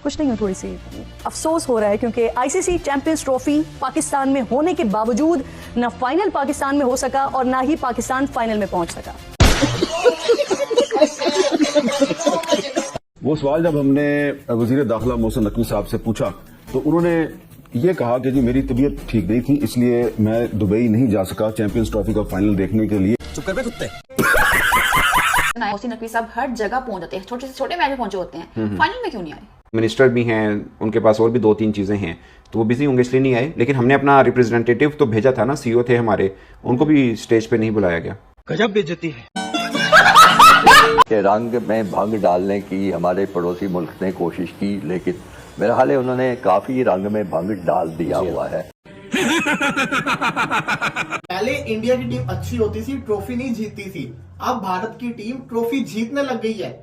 कुछ नहीं हूँ, थोड़ी सी अफसोस हो रहा है क्योंकि आईसीसी चैंपियंस ट्रॉफी पाकिस्तान में होने के बावजूद ना फाइनल पाकिस्तान में हो सका और ना ही पाकिस्तान फाइनल में पहुंच सका। वो सवाल जब हमने वजीर दाखिला मोहसिन नकवी साहब से पूछा तो उन्होंने ये कहा कि जी मेरी तबीयत ठीक नहीं थी, इसलिए मैं दुबई नहीं जा सका चैंपियंस ट्रॉफी का फाइनल देखने के लिए। चुप कर बे कुत्ते। मोहसिन नकवी साहब हर जगह पहुंच जाते हैं, छोटे से छोटे मैच में पहुंचे होते हैं, फाइनल में क्यों नहीं आए? मिनिस्टर भी हैं, उनके पास और भी 2-3 चीज़ें हैं, तो वो बिजी होंगे इसलिए नहीं आए। लेकिन हमने अपना रिप्रेजेंटेटिव तो भेजा था ना, सीईओ थे हमारे, उनको भी स्टेज पे नहीं बुलाया गया। गजब बेइज्जती है के रंग में भंग डालने की हमारे पड़ोसी मुल्क ने कोशिश की, लेकिन मेरा हाल है उन्होंने काफी रंग में भंग डाल दिया हुआ है। पहले इंडिया की टीम अच्छी होती थी, ट्रॉफी नहीं जीतती थी। अब भारत की टीम ट्रॉफी जीतने लग गई है।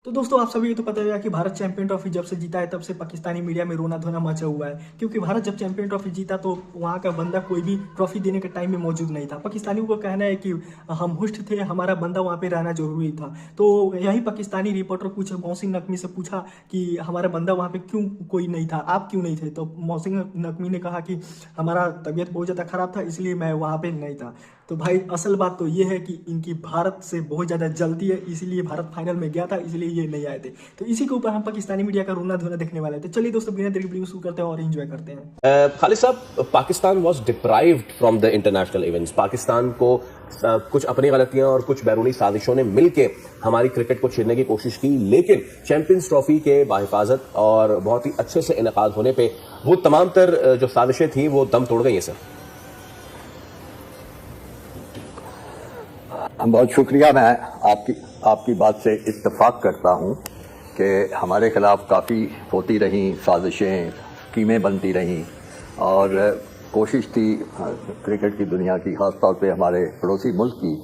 तो दोस्तों आप सभी को तो पता है कि भारत चैंपियन ट्रॉफी जब से जीता है तब से पाकिस्तानी मीडिया में रोना धोना मचा हुआ है, क्योंकि भारत जब चैंपियन ट्रॉफी जीता तो वहाँ का बंदा कोई भी ट्रॉफी देने के टाइम में मौजूद नहीं था। पाकिस्तानियों का कहना है कि हम हुष्ट थे, हमारा बंदा वहाँ पे रहना जरूरी था। तो यही पाकिस्तानी रिपोर्टर कुछ मोहसिन नकवी से पूछा कि हमारा बंदा वहाँ पे क्यों कोई नहीं था, आप क्यों नहीं थे? तो मोहसिन नकवी ने कहा कि हमारा तबीयत बहुत ज़्यादा खराब था, इसलिए मैं वहाँ पे नहीं था। तो भाई असल बात तो ये है कि इनकी भारत से बहुत ज़्यादा जलती है, इसीलिए भारत फाइनल में गया था, इसलिए ये नहीं आए थे। तो इसी के ऊपर हम पाकिस्तानी मीडिया का रोना धोना देखने वाले थे। चलिए दोस्तों बिना देरी वीडियो शुरू करते हैं और एंजॉय करते हैं। खालिद साहब, Pakistan was deprived from the international events. Pakistan को कुछ अपनी गलतियां और कुछ बैरूनी साजिशों ने मिलकर हमारी क्रिकेट को छीनने की कोशिश की, लेकिन चैंपियंस ट्रॉफी के बाहिफाजत और बहुत ही अच्छे से इनेकाद होने पे वो तमाम तर जो साजिशें थी वो दम तोड़ गई हैं। सर बहुत शुक्रिया। मैं आपकी बात से इत्तेफाक करता हूं कि हमारे खिलाफ काफ़ी होती रहीं साजिशें, स्कीमें बनती रहीं और कोशिश थी क्रिकेट की दुनिया की, ख़ास तौर पे हमारे पड़ोसी मुल्क की,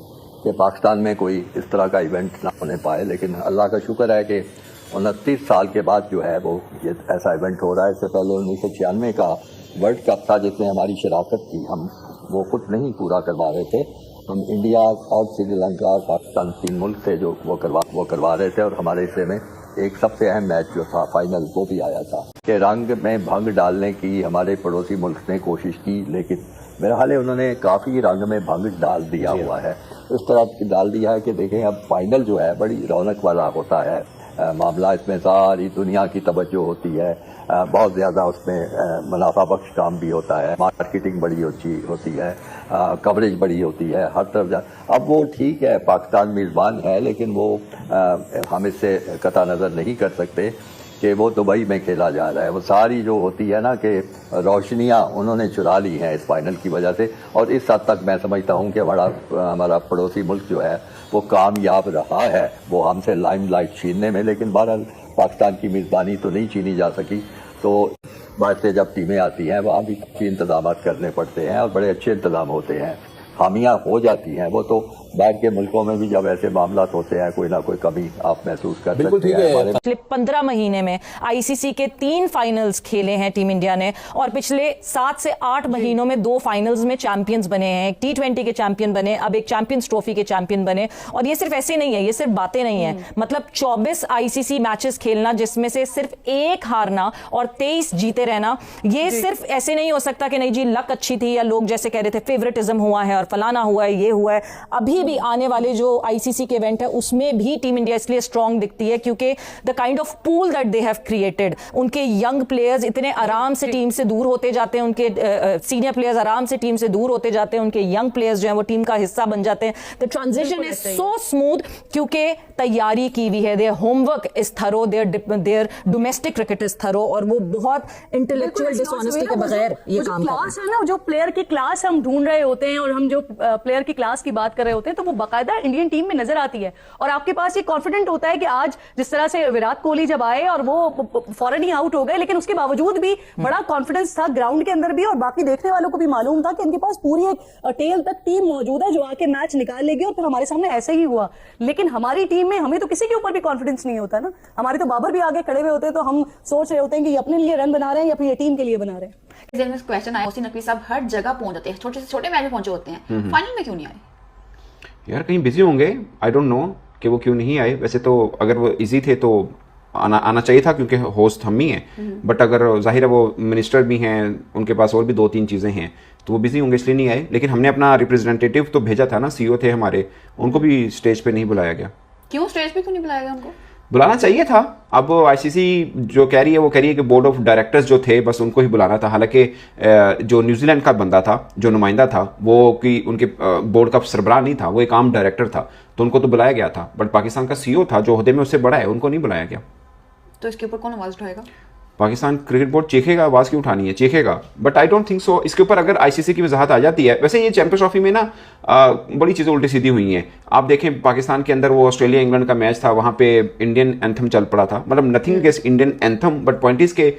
कि पाकिस्तान में कोई इस तरह का इवेंट ना होने पाए। लेकिन अल्लाह का शुक्र है कि 29 साल के बाद जो है वो ये ऐसा इवेंट हो रहा है। इससे पहले 1996 का वर्ल्ड कप था जिसमें हमारी शराकत थी, हम वो खुद नहीं पूरा करवा रहे थे। हम इंडिया और श्रीलंका और पाकिस्तान 3 मुल्क थे जो वो करवा रहे थे, और हमारे हिस्से में एक सबसे अहम मैच जो था फाइनल वो भी आया था। के रंग में भंग डालने की हमारे पड़ोसी मुल्क ने कोशिश की, लेकिन मेरा हाल है उन्होंने काफ़ी रंग में भंग डाल दिया हुआ है। इस तरह डाल दिया है कि देखें अब फाइनल जो है बड़ी रौनक वाला होता है मामला, इसमें सारी दुनिया की तवज्जो होती है, बहुत ज़्यादा उसमें मुनाफा बख्श काम भी होता है, मार्केटिंग बड़ी अच्छी होती है, कवरेज बड़ी होती है हर तरफ। अब वो ठीक है पाकिस्तान मेज़बान है, लेकिन वो हम इससे कतई नज़र नहीं कर सकते कि वो दुबई में खेला जा रहा है। वो सारी जो होती है ना कि रोशनियाँ उन्होंने चुरा ली हैं इस फाइनल की वजह से, और इस हद तक मैं समझता हूँ कि हमारा पड़ोसी मुल्क जो है वो कामयाब रहा है वो हमसे लाइमलाइट छीनने में। लेकिन बहरहाल पाकिस्तान की मेज़बानी तो नहीं छीनी जा सकी, तो बाद से जब टीमें आती हैं वहाँ भी काफ़ी इंतजाम करने पड़ते हैं और बड़े अच्छे इंतजाम होते हैं। खामियां हो जाती हैं वो तो बाहर के मुल्कों में भी जब ऐसे मामला होते हैं कोई ना कोई कमी आप महसूस कर सकते हैं। पिछले 15 महीने में आईसीसी के 3 फाइनल्स खेले हैं टीम इंडिया ने, और पिछले 7 से 8 महीनों में 2 फाइनल्स में चैंपियंस बने हैं। एक T20 के चैंपियन बने, अब एक चैंपियंस ट्रॉफी के चैंपियन बने। और ये सिर्फ ऐसे नहीं है, ये सिर्फ बातें नहीं है, मतलब 24 आईसीसी मैचेस खेलना जिसमें से सिर्फ 1 हारना और 23 जीते रहना, ये सिर्फ ऐसे नहीं हो सकता कि नहीं जी लक अच्छी थी या लोग जैसे कह रहे थे फेवरेटिज्म हुआ है और फलाना हुआ है, ये हुआ है। अभी भी आने वाले जो आईसीसी के इवेंट है उसमें भी टीम इंडिया इसलिए स्ट्रांग दिखती है क्योंकि the kind of pool that they have created, उनके यंग प्लेयर्स इतने आराम से टीम से दूर होते जाते हैं, उनके सीनियर प्लेयर्स आराम से टीम से दूर होते जाते हैं, उनके यंग प्लेयर्स जो हैं वो टीम का हिस्सा बन जाते हैं। The transition is so smooth क्योंकि तैयारी की हुई है, their homework is thorough, there domestic cricket is thorough, और वो बहुत इंटेलेक्चुअल डिसऑनेस्टी के बगैर ये काम क्लास है ना, जो प्लेयर की क्लास हम ढूंढ रहे होते हैं और हम जो प्लेयर की क्लास की बात कर रहे होते हैं तो वो बाकायदा इंडियन टीम में नजर आती है। और आपके पास ये कॉन्फिडेंट होता है कि आज जिस तरह से विराट कोहली जब आए और वो फौरन ही आउट हो गए, लेकिन उसके बावजूद भी बड़ा कॉन्फिडेंस था ग्राउंड के अंदर भी, और बाकी देखने वालों को भी मालूम था कि इनके पास पूरी एक टेल तक टीम मौजूद है जो आके मैच निकाल लेगी, और फिर हमारे सामने ऐसे ही हुआ। लेकिन हमारी टीम में हमें तो किसी के ऊपर भी कॉन्फिडेंस नहीं होता ना, हमारे तो बाबर भी आगे खड़े हुए होते हैं तो हम सोच रहे होते हैं कि अपने लिए रन बना रहे हैं या फिर ये टीम के लिए बना रहे हैं। क्वेश्चन आया, मोहसिन नकवी साहब हर जगह पहुंच जाते हैं, छोटे से छोटे मैच में पहुंचे होते हैं, फाइनल में क्यों नहीं आए? यार कहीं बिजी होंगे, आई डोंट नो कि वो क्यों नहीं आए। वैसे तो अगर वो इजी थे तो आना चाहिए था क्योंकि होस्ट हम ही हैं। बट अगर जाहिर है वो मिनिस्टर भी हैं, उनके पास और भी 2-3 चीज़ें हैं, तो वो बिजी होंगे इसलिए नहीं आए। लेकिन हमने अपना रिप्रेजेंटेटिव तो भेजा था ना, सीईओ थे हमारे, उनको भी स्टेज पे नहीं बुलाया गया। क्यों स्टेज पे क्यों नहीं बुलाया गया उनको? बुलाना चाहिए था। अब आईसीसी जो कह रही है वो कह रही है कि बोर्ड ऑफ डायरेक्टर्स जो थे बस उनको ही बुलाना था। हालांकि जो न्यूजीलैंड का बंदा था, जो नुमाइंदा था, वो कि उनके बोर्ड का सरबराह नहीं था, वो एक आम डायरेक्टर था, तो उनको तो बुलाया गया था। बट पाकिस्तान का सीईओ था जो ओहदे में उससे बड़ा है, उनको नहीं बुलाया गया। तो इसके ऊपर कौन आवाज उठाएगा? पाकिस्तान क्रिकेट बोर्ड चीखेगा, आवाज़ क्यों उठानी है, चीखेगा। But I don't think so. इसके ऊपर अगर आईसीसी की वजाहत आ जाती है, वैसे ये चैंपियंस ट्रॉफी में ना बड़ी चीज़ें उल्टी सीधी हुई हैं। आप देखें पाकिस्तान के अंदर वो ऑस्ट्रेलिया इंग्लैंड का मैच था, वहाँ पे इंडियन एंथम चल पड़ा था। मतलब nothing against Indian anthem, but point is के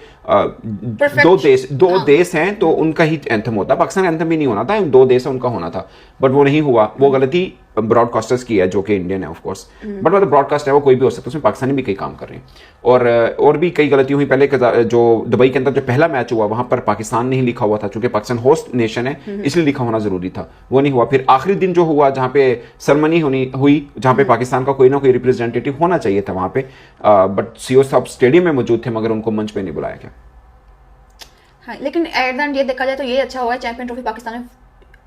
दो देश हैं तो उनका ही एंथम होता। पाकिस्तान एंथम भी नहीं होना था, 2 देश है उनका होना था, बट वो नहीं हुआ। वो गलती ब्रॉडकास्टर्स की है जो कि इंडियन है ऑफ कोर्स, बट मतलब ब्रॉडकास्ट है वो कोई भी हो सकता है, उसमें पाकिस्तानी भी कई काम कर रहे हैं। और भी कई गलती हुई। पहले जो दुबई के अंदर जो पहला मैच हुआ वहां पर पाकिस्तान नहीं लिखा हुआ था, चूंकि पाकिस्तान होस्ट नेशन है इसलिए लिखा होना जरूरी था, वो नहीं हुआ। फिर आखिरी दिन जो हुआ जहां पे सेरेमनी हुई जहां पे पाकिस्तान का कोई ना कोई रिप्रेजेंटेटिव होना चाहिए था वहां पे, बट सीईओ साहब स्टेडियम में मौजूद थे मगर उनको मंच पे नहीं बुलाया गया। हाँ, लेकिन एट द एंड ये देखा जाए तो ये अच्छा हुआ है, चैंपियन ट्रॉफी पाकिस्तान में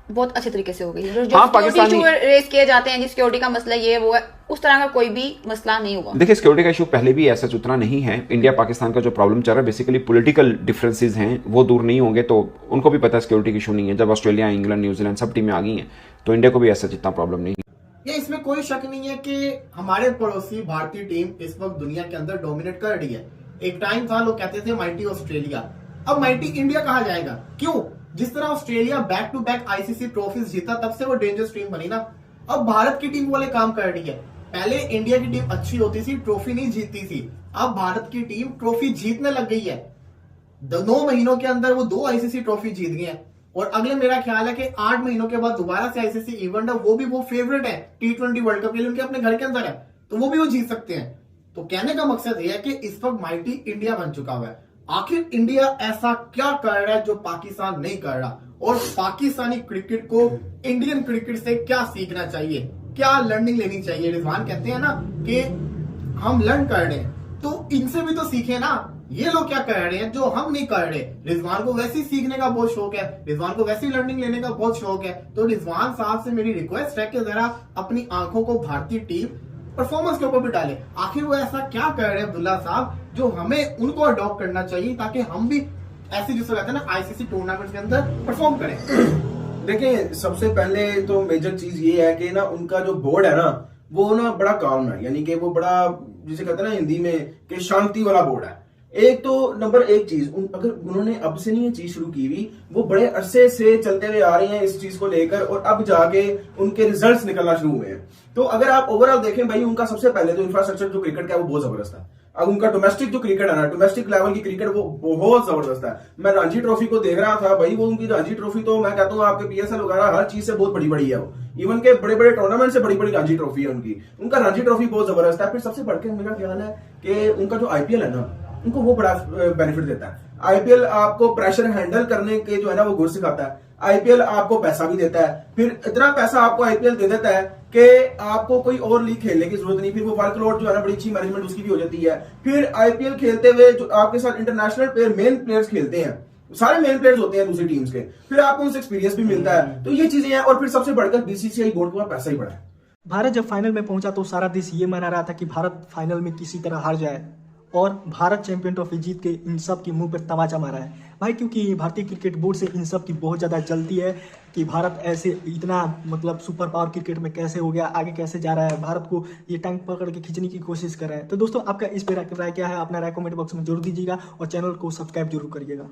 बहुत अच्छे तरीके से हो गई है। जो पाकिस्तानी रेस किए जाते हैं, सिक्योरिटी का मसला ये वो है, उस तरह का कोई भी मसला नहीं हुआ। देखिए सिक्योरिटी का इशू पहले भी ऐसा उतना नहीं है। इंडिया पाकिस्तान का जो प्रॉब्लम चल रहा है बेसिकली पॉलिटिकल डिफरेंसेस हैं, वो दूर नहीं होंगे तो उनको भी पता है सिक्योरिटी का इशू नहीं है। जब ऑस्ट्रेलिया, इंग्लैंड, न्यूजीलैंड सब टीमें आ गई हैं तो इंडिया को भी ऐसा जितना प्रॉब्लम नहीं है। ये इसमें कोई शक नहीं है कि हमारे पड़ोसी भारतीय टीम इस वक्त दुनिया के अंदर डोमिनेट कर रही है। एक टाइम था लोग कहते थे माइटी ऑस्ट्रेलिया, अब माइटी इंडिया कहा जाएगा। क्यों? जिस तरह Australia back to back ICC trophies जीता तब से वो डेंजरस टीम बनी ना। अब भारत की टीम वाले काम कर रही है। पहले इंडिया की टीम अच्छी होती थी, ट्रॉफी नहीं जीतती थी। अब भारत की टीम ट्रॉफी जीतने लग गई है। 9 महीनों के अंदर वो 2 आईसीसी ट्रॉफी जीत गई है और अगले मेरा ख्याल है कि 8 महीनों के बाद दोबारा से आईसीसी इवेंट है, वो भी वो फेवरेट है T20 वर्ल्ड कप के लिए, उनके अपने घर के अंदर है, तो वो भी वो जीत सकते हैं। तो कहने का मकसद यह है कि इस वक्त माइटी इंडिया बन चुका हुआ है। आखिर इंडिया ऐसा क्या कर रहा है जो पाकिस्तान नहीं कर रहा, और पाकिस्तानी क्रिकेट को इंडियन क्रिकेट से क्या सीखना चाहिए, क्या लर्निंग लेनी चाहिए। रिजवान कहते हैं ना कि हम लर्न कर रहे हैं, तो इनसे भी तो सीखे ना। ये लोग क्या कर रहे हैं जो हम नहीं कर रहे। रिजवान को वैसे ही सीखने का बहुत शौक है, रिजवान को वैसी लर्निंग लेने का बहुत शौक है। तो रिजवान साहब से मेरी रिक्वेस्ट है कि जरा अपनी आंखों को भारतीय टीम परफॉर्मेंस के ऊपर भी डाले। आखिर वो ऐसा क्या कर रहे हैं अब्दुल्ला साहब जो हमें उनको अडॉप्ट करना चाहिए ताकि हम भी ऐसे जिसको कहते हैं ना आईसीसी टूर्नामेंट के अंदर परफॉर्म करें। देखिए सबसे पहले तो मेजर चीज ये है कि ना उनका जो बोर्ड है ना वो ना बड़ा काम है, यानी कि वो बड़ा जिसे कहते हैं ना हिंदी में कि शांति वाला बोर्ड है। एक तो नंबर 1 चीज अगर उन्होंने अब से नहीं ये चीज शुरू की हुई, वो बड़े अरसे से चलते हुए आ रहे हैं इस चीज को लेकर और अब जाके उनके रिजल्ट्स निकलना शुरू हुए हैं। तो अगर आप ओवरऑल देखें भाई, उनका सबसे पहले तो इंफ्रास्ट्रक्चर जो क्रिकेट का है वो बहुत जबरदस्त है। अब उनका डोमेस्टिक जो क्रिकेट है ना, डोमेस्टिक लेवल की क्रिकेट वो बहुत जबरदस्त है। मैं रणजी ट्रॉफी को देख रहा था भाई, वो उनकी रणजी ट्रॉफी तो मैं कहता हूँ आपके पीएसएल वगैरह हर चीज से बहुत बड़ी बड़ी है। वो इवन के बड़े बड़े टूर्नामेंट से बड़ी बड़ी रणजी ट्रॉफी है उनकी। उनका रणजी ट्रॉफी बहुत जबरदस्त है। फिर सबसे बढ़कर मेरा ख्याल है कि उनका जो आईपीएल है ना, उनको वो बड़ा बेनिफिट देता है। आईपीएल आपको प्रेशर हैंडल करने के जो है ना वो गुण सिखाता है। आईपीएल आपको पैसा भी देता है, फिर इतना पैसा आपको आईपीएल दे देता है कि आपको कोई और लीग खेलने की जरूरत नहीं। फिर वो वर्कलोड जो है ना बड़ी अच्छी मैनेजमेंट उसकी भी हो जाती है। फिर आईपीएल खेलते हुए जो आपके साथ इंटरनेशनल प्लेयर मेन प्लेयर्स खेलते हैं, सारे मेन प्लेयर्स होते हैं दूसरी टीम्स के, फिर आपको उनसे एक्सपीरियंस भी मिलता है। तो ये चीजें हैं। और फिर सबसे बढ़कर बीसीसीआई बोर्ड के पास पैसा ही बड़ा है। भारत जब फाइनल में पहुंचा तो सारा देश ये मना रहा था कि भारत फाइनल में किसी तरह हार जाए, और भारत चैंपियन ट्रॉफी जीत के इन सब के मुंह पर तमाचा मारा है भाई। क्योंकि भारतीय क्रिकेट बोर्ड से इन सब की बहुत ज़्यादा जलती है कि भारत ऐसे इतना मतलब सुपर पावर क्रिकेट में कैसे हो गया, आगे कैसे जा रहा है, भारत को ये टांग पकड़ के खींचने की कोशिश कर रहा है। तो दोस्तों आपका इस पर राय क्या है, अपना राय कमेंट बॉक्स में जरूर दीजिएगा और चैनल को सब्सक्राइब जरूर करिएगा।